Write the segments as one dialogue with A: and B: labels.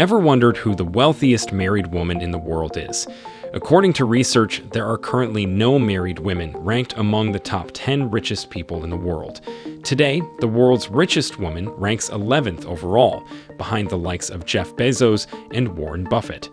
A: Ever wondered who the wealthiest married woman in the world is? According to research, there are currently no married women ranked among the top 10 richest people in the world. Today, the world's richest woman ranks 11th overall, behind the likes of Jeff Bezos and Warren Buffett.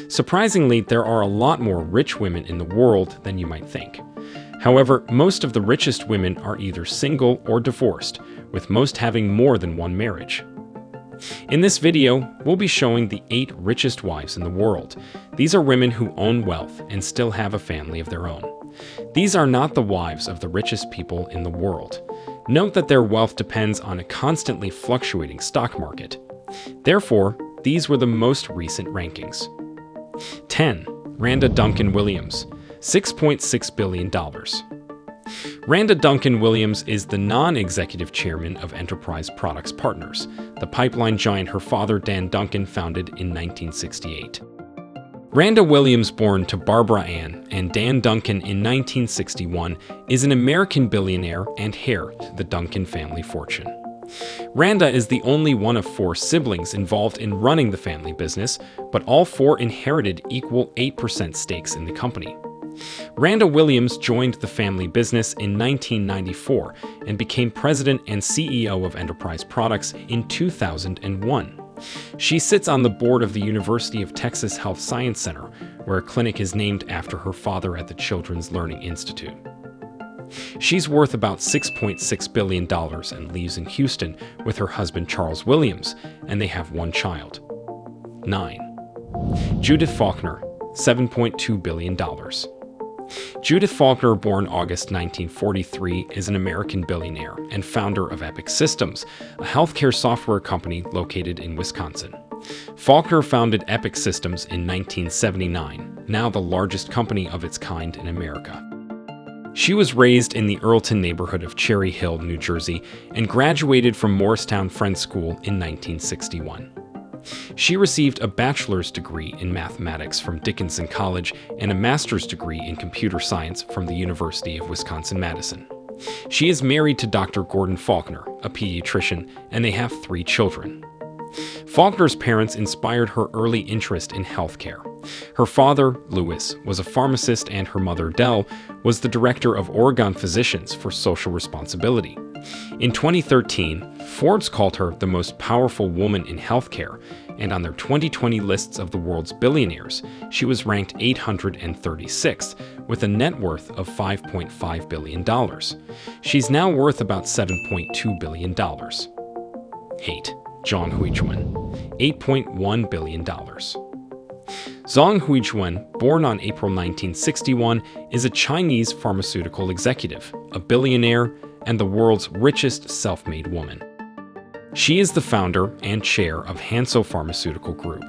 A: Surprisingly, there are a lot more rich women in the world than you might think. However, most of the richest women are either single or divorced, with most having more than one marriage. In this video, we'll be showing the 8 richest wives in the world. These are women who own wealth and still have a family of their own. These are not the wives of the richest people in the world. Note that their wealth depends on a constantly fluctuating stock market. Therefore, these were the most recent rankings. 10. Randa Duncan Williams, $6.6 billion. Randa Duncan Williams is the non-executive chairman of Enterprise Products Partners, the pipeline giant her father Dan Duncan founded in 1968. Randa Williams, born to Barbara Ann and Dan Duncan in 1961, is an American billionaire and heir to the Duncan family fortune. Randa is the only one of 4 siblings involved in running the family business, but all 4 inherited equal 8% stakes in the company. Randa Williams joined the family business in 1994 and became president and CEO of Enterprise Products in 2001. She sits on the board of the University of Texas Health Science Center, where a clinic is named after her father at the Children's Learning Institute. She's worth about $6.6 billion and lives in Houston with her husband Charles Williams, and they have 1 child. 9. Judith Faulkner, $7.2 billion. Judith Faulkner, born August 1943, is an American billionaire and founder of Epic Systems, a healthcare software company located in Wisconsin. Faulkner founded Epic Systems in 1979, now the largest company of its kind in America. She was raised in the Earlton neighborhood of Cherry Hill, New Jersey, and graduated from Morristown Friends School in 1961. She received a bachelor's degree in mathematics from Dickinson College and a master's degree in computer science from the University of Wisconsin-Madison. She is married to Dr. Gordon Faulkner, a pediatrician, and they have 3 children. Faulkner's parents inspired her early interest in healthcare. Her father, Louis, was a pharmacist, and her mother, Dell, was the director of Oregon Physicians for Social Responsibility. In 2013, Forbes called her the most powerful woman in healthcare, and on their 2020 lists of the world's billionaires, she was ranked 836th, with a net worth of $5.5 billion. She's now worth about $7.2 billion. 8. Zhong Huijuan, $8.1 billion. Zhong Huijuan, born on April 1961, is a Chinese pharmaceutical executive, a billionaire, and the world's richest self-made woman. She is the founder and chair of Hansoh Pharmaceutical Group,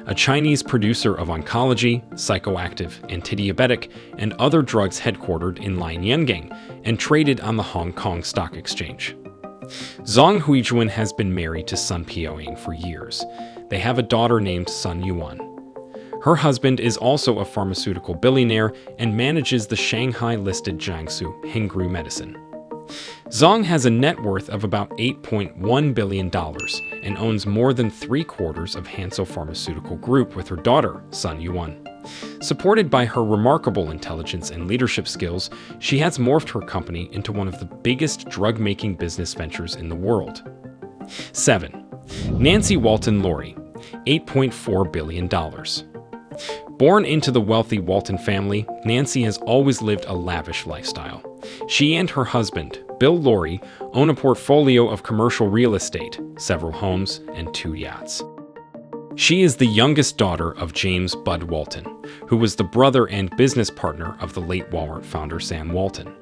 A: a Chinese producer of oncology, psychoactive, antidiabetic, and other drugs headquartered in Lianyungang and traded on the Hong Kong Stock Exchange. Zhong Huijuan has been married to Sun Piaoying for years. They have a daughter named Sun Yuan. Her husband is also a pharmaceutical billionaire and manages the Shanghai-listed Jiangsu Hengrui Medicine. Zhong has a net worth of about $8.1 billion and owns more than 3/4 of Hansoh Pharmaceutical Group with her daughter, Sun Yuan. Supported by her remarkable intelligence and leadership skills, she has morphed her company into one of the biggest drug-making business ventures in the world. 7. Nancy Walton Laurie, $8.4 billion. Born into the wealthy Walton family, Nancy has always lived a lavish lifestyle. She and her husband, Bill Laurie, own a portfolio of commercial real estate, several homes, and 2 yachts. She is the youngest daughter of James Bud Walton, who was the brother and business partner of the late Walmart founder Sam Walton.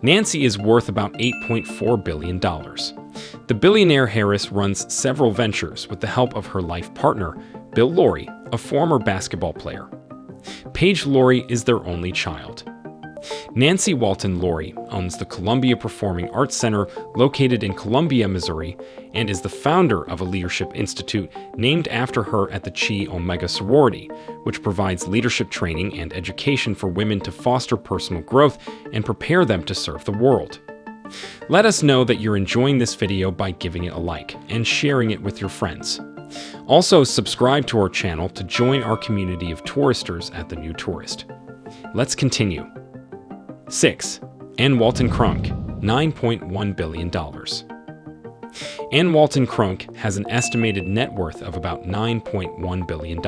A: Nancy is worth about $8.4 billion. The billionaire heiress runs several ventures with the help of her life partner, Bill Laurie, a former basketball player. Paige Laurie is their only child. Nancy Walton Laurie owns the Columbia Performing Arts Center located in Columbia, Missouri, and is the founder of a leadership institute named after her at the Chi Omega sorority, which provides leadership training and education for women to foster personal growth and prepare them to serve the world. Let us know that you're enjoying this video by giving it a like and sharing it with your friends. Also, subscribe to our channel to join our community of touristers at The New Tourist. Let's continue. 6. Walton Kroenke, $9.1 billion. Walton Kroenke has an estimated net worth of about $9.1 billion.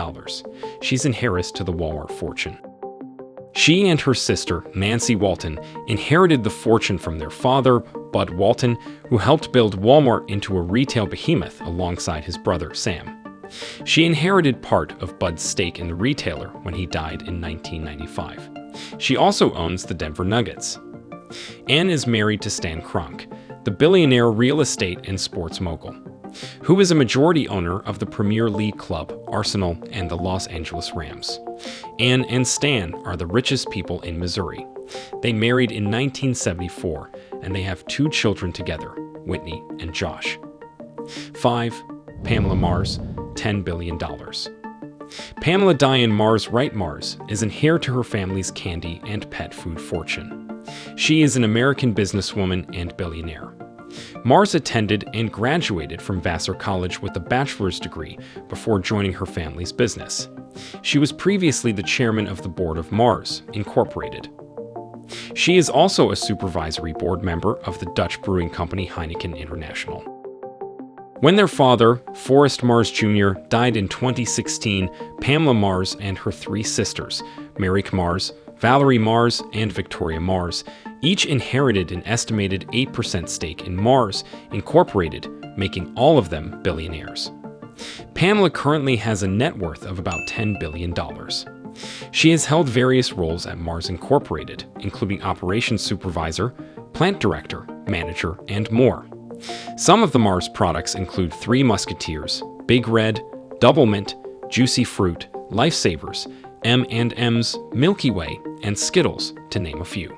A: She's an heiress to the Walmart fortune. She and her sister, Nancy Walton, inherited the fortune from their father, Bud Walton, who helped build Walmart into a retail behemoth alongside his brother, Sam. She inherited part of Bud's stake in the retailer when he died in 1995. She also owns the Denver Nuggets. Anne is married to Stan Kroenke, the billionaire real estate and sports mogul, who is a majority owner of the Premier League club, Arsenal, and the Los Angeles Rams. Anne and Stan are the richest people in Missouri. They married in 1974, and they have 2 children together, Whitney and Josh. 5. Pamela Mars, $10 billion. Pamela Diane Mars Wright Mars is an heir to her family's candy and pet food fortune. She is an American businesswoman and billionaire. Mars attended and graduated from Vassar College with a bachelor's degree before joining her family's business. She was previously the chairman of the board of Mars, Incorporated. She is also a supervisory board member of the Dutch brewing company Heineken International. When their father, Forrest Mars Jr., died in 2016, Pamela Mars and her 3 sisters, Merrick Mars, Valerie Mars, and Victoria Mars, each inherited an estimated 8% stake in Mars, Incorporated, making all of them billionaires. Pamela currently has a net worth of about $10 billion. She has held various roles at Mars Incorporated, including operations supervisor, plant director, manager, and more. Some of the Mars products include 3 Musketeers, Big Red, Double Mint, Juicy Fruit, Lifesavers, M&M's, Milky Way, and Skittles, to name a few.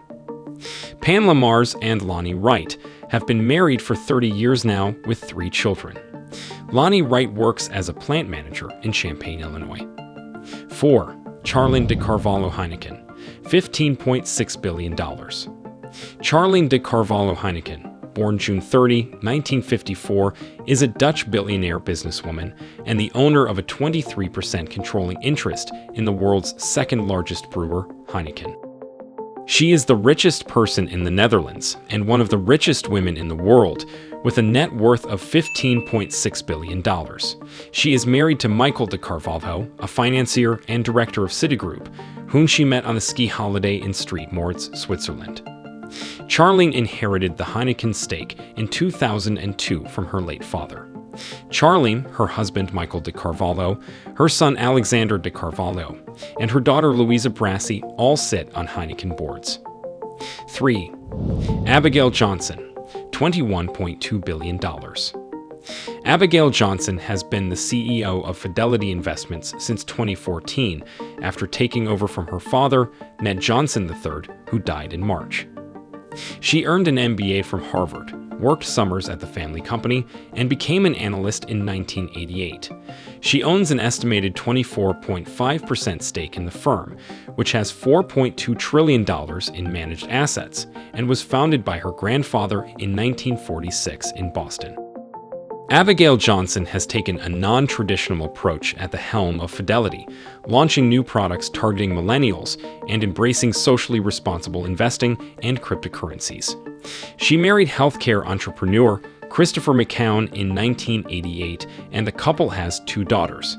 A: Pamela Mars and Lonnie Wright have been married for 30 years now with 3 children. Lonnie Wright works as a plant manager in Champaign, Illinois. 4. Charlene de Carvalho-Heineken, $15.6 billion. Charlene de Carvalho-Heineken, born June 30, 1954, is a Dutch billionaire businesswoman and the owner of a 23% controlling interest in the world's second-largest brewer, Heineken. She is the richest person in the Netherlands and one of the richest women in the world, with a net worth of $15.6 billion. She is married to Michael de Carvalho, a financier and director of Citigroup, whom she met on a ski holiday in Streetmoorts, Switzerland. Charlene inherited the Heineken stake in 2002 from her late father. Charlene, her husband Michael de Carvalho, her son Alexander de Carvalho, and her daughter Louisa Brassi all sit on Heineken boards. 3. Abigail Johnson, $21.2 billion. Abigail Johnson has been the CEO of Fidelity Investments since 2014 after taking over from her father, Ned Johnson III, who died in March. She earned an MBA from Harvard, worked summers at the family company, and became an analyst in 1988. She owns an estimated 24.5% stake in the firm, which has $4.2 trillion in managed assets, and was founded by her grandfather in 1946 in Boston. Abigail Johnson has taken a non-traditional approach at the helm of Fidelity, launching new products targeting millennials and embracing socially responsible investing and cryptocurrencies. She married healthcare entrepreneur Christopher McCown in 1988, and the couple has 2 daughters.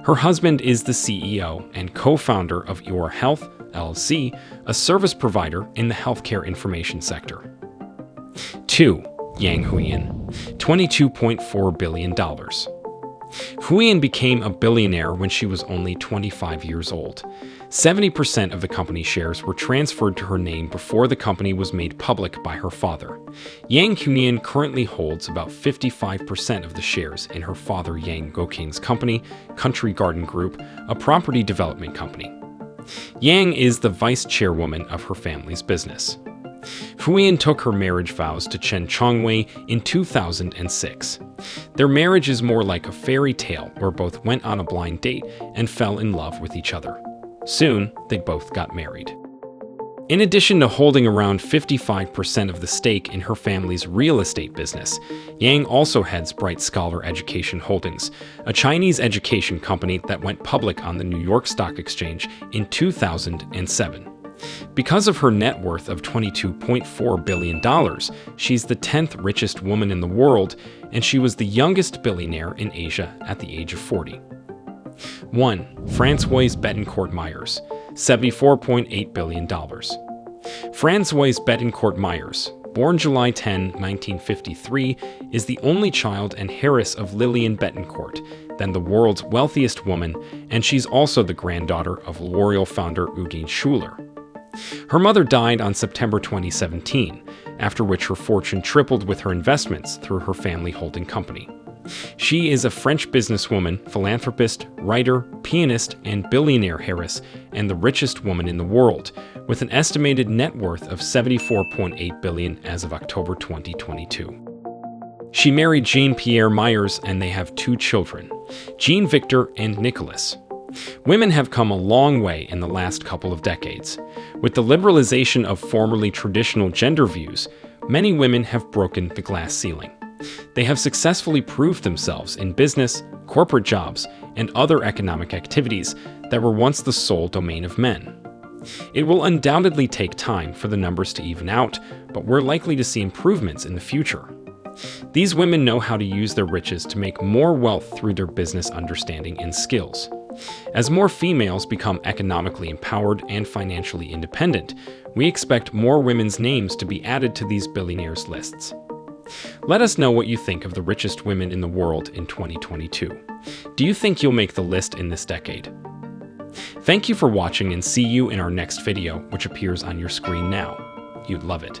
A: Her husband is the CEO and co-founder of Your Health, LLC, a service provider in the healthcare information sector. 2. Yang Huiyan, $22.4 billion. Huiyan became a billionaire when she was only 25 years old. 70% of the company shares were transferred to her name before the company was made public by her father. Yang Huiyan currently holds about 55% of the shares in her father Yang Goking's company, Country Garden Group, a property development company. Yang is the vice chairwoman of her family's business. Huiyan took her marriage vows to Chen Chongwei in 2006. Their marriage is more like a fairy tale where both went on a blind date and fell in love with each other. Soon, they both got married. In addition to holding around 55% of the stake in her family's real estate business, Yang also heads Bright Scholar Education Holdings, a Chinese education company that went public on the New York Stock Exchange in 2007. Because of her net worth of $22.4 billion, she's the 10th richest woman in the world, and she was the youngest billionaire in Asia at the age of 40. 1. Francoise Bettencourt Meyers, $74.8 billion. Francoise Bettencourt Meyers, born July 10, 1953, is the only child and heiress of Lillian Bettencourt, then the world's wealthiest woman, and she's also the granddaughter of L'Oreal founder Udine Schuler. Her mother died on September 2017, after which her fortune tripled with her investments through her family holding company. She is a French businesswoman, philanthropist, writer, pianist, and billionaire heiress, and the richest woman in the world, with an estimated net worth of $74.8 billion as of October 2022. She married Jean-Pierre Meyers, and they have 2 children, Jean Victor and Nicholas. Women have come a long way in the last couple of decades. With the liberalization of formerly traditional gender views, many women have broken the glass ceiling. They have successfully proved themselves in business, corporate jobs, and other economic activities that were once the sole domain of men. It will undoubtedly take time for the numbers to even out, but we're likely to see improvements in the future. These women know how to use their riches to make more wealth through their business understanding and skills. As more females become economically empowered and financially independent, we expect more women's names to be added to these billionaires' lists. Let us know what you think of the richest women in the world in 2022. Do you think you'll make the list in this decade? Thank you for watching, and see you in our next video, which appears on your screen now. You'd love it.